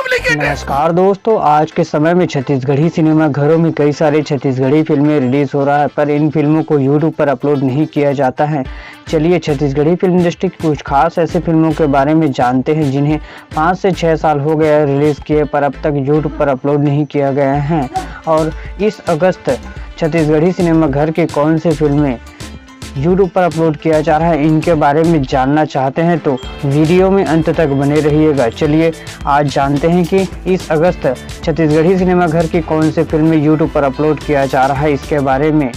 Duplicate है। नमस्कार दोस्तों, आज के समय में छत्तीसगढ़ी सिनेमा घरों में कई सारे छत्तीसगढ़ी फिल्में रिलीज हो रहा है, पर इन फिल्मों को यूट्यूब पर अपलोड नहीं किया जाता है। चलिए छत्तीसगढ़ी फिल्म इंडस्ट्री की कुछ खास ऐसे फिल्मों के बारे में जानते हैं जिन्हें 5 से 6 साल हो गया रिलीज किए, पर अब तक यूट्यूब पर अपलोड नहीं किया गया है। और इस अगस्त छत्तीसगढ़ी सिनेमा घर के कौन सी फिल्में यूट्यूब पर अपलोड किया जा रहा है, इनके बारे में जानना चाहते हैं तो वीडियो में अंत तक बने रहिएगा। चलिए आज जानते हैं कि इस अगस्त छत्तीसगढ़ी सिनेमा घर की कौन सी फिल्में यूट्यूब पर अपलोड किया जा रहा है, इसके बारे में।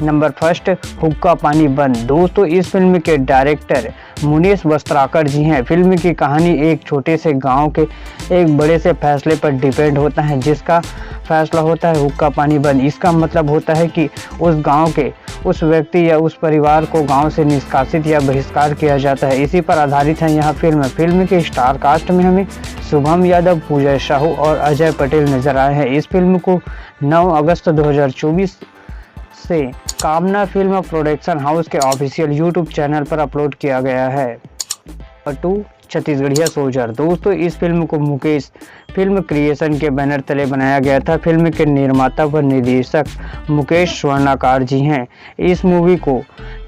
नंबर फर्स्ट, हुक्का पानी बंद। दोस्तों, इस फिल्म के डायरेक्टर मुनीश वस्त्राकर जी हैं। फिल्म की कहानी एक छोटे से गांव के एक बड़े से फैसले पर डिपेंड होता है, जिसका फैसला होता है हुक्का पानी बंद। इसका मतलब होता है कि उस गांव के उस व्यक्ति या उस परिवार को गांव से निष्कासित या बहिष्कार किया जाता है। इसी पर आधारित है यह फिल्म। फिल्म के स्टार कास्ट में हमें शुभम यादव, पूजा साहू और अजय पटेल नजर आए हैं। इस फिल्म को 9 अगस्त 2024 से कामना फिल्म प्रोडक्शन हाउस के ऑफिशियल यूट्यूब चैनल पर अपलोड किया गया है। और 2, छत्तीसगढ़िया सोल्जर। दोस्तों, इस फिल्म को मुकेश फिल्म क्रिएशन के बैनर तले बनाया गया था। फिल्म के निर्माता व निर्देशक मुकेश स्वर्णाकार जी हैं। इस मूवी को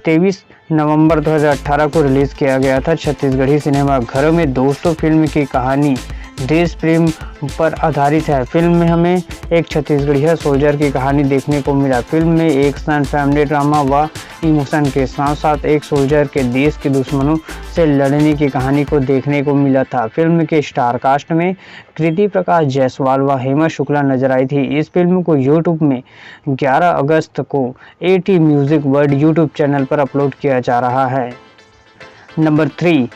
23 नवंबर 2018 को रिलीज किया गया था छत्तीसगढ़ी सिनेमा घरों में। दोस्तों, फिल्म की कहानी देश प्रेम पर आधारित है। फिल्म में हमें एक छत्तीसगढ़िया सोल्जर की कहानी देखने को मिला। फिल्म में एक्शन, फैमिली ड्रामा व इमोशन के साथ साथ एक सोल्जर के देश के दुश्मनों से लड़ने की कहानी को देखने को मिला था। फिल्म के स्टार कास्ट में कृति प्रकाश जायसवाल व हेमा शुक्ला नजर आई थी। इस फिल्म को यूट्यूब में 11 अगस्त को AT music world YouTube channel पर अपलोड किया जा रहा है। नंबर 3,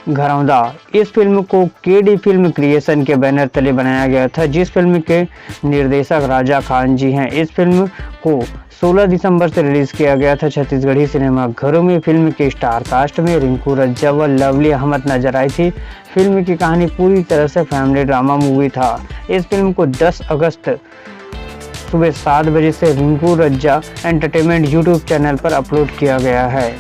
घरौंदा। इस फिल्म को KD फिल्म क्रिएशन के बैनर तले बनाया गया था, जिस फिल्म के निर्देशक राजा खान जी हैं। इस फिल्म को 16 दिसंबर से रिलीज किया गया था छत्तीसगढ़ी सिनेमा घरों में। फिल्म के स्टार कास्ट में रिंकू रज्जा व लवली अहमद नजर आई थी। फिल्म की कहानी पूरी तरह से फैमिली ड्रामा मूवी था। इस फिल्म को 10 अगस्त सुबह 7 बजे से रिंकू रज्जा एंटरटेनमेंट यूट्यूब चैनल पर अपलोड किया गया है।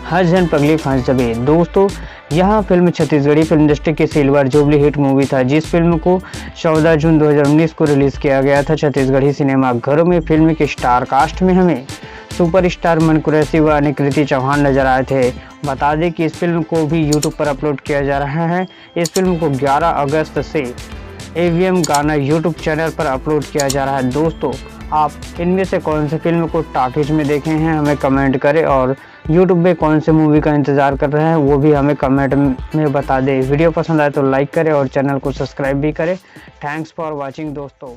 हर जन पगली फांस जबे। दोस्तों, यह फिल्म छत्तीसगढ़ी फिल्म इंडस्ट्री की सिल्वर जुबली हिट मूवी था, जिस फिल्म को 14 जून 2019 को रिलीज किया गया था छत्तीसगढ़ी सिनेमा घरों में। फिल्म के स्टार कास्ट में हमें सुपरस्टार मन कुरैशी व निकृति चौहान नजर आए थे। बता दें कि इस फिल्म को भी यूट्यूब पर अपलोड किया जा रहा है। इस फिल्म को 11 अगस्त से AVM गाना यूट्यूब चैनल पर अपलोड किया जा रहा है। दोस्तों, आप इनमें से कौन सी फिल्म को टॉकीज में देखे हैं हमें कमेंट करें, और यूट्यूब में कौन से मूवी का इंतज़ार कर रहे हैं वो भी हमें कमेंट में बता दें। वीडियो पसंद आए तो लाइक करें और चैनल को सब्सक्राइब भी करें। थैंक्स फॉर वॉचिंग दोस्तों।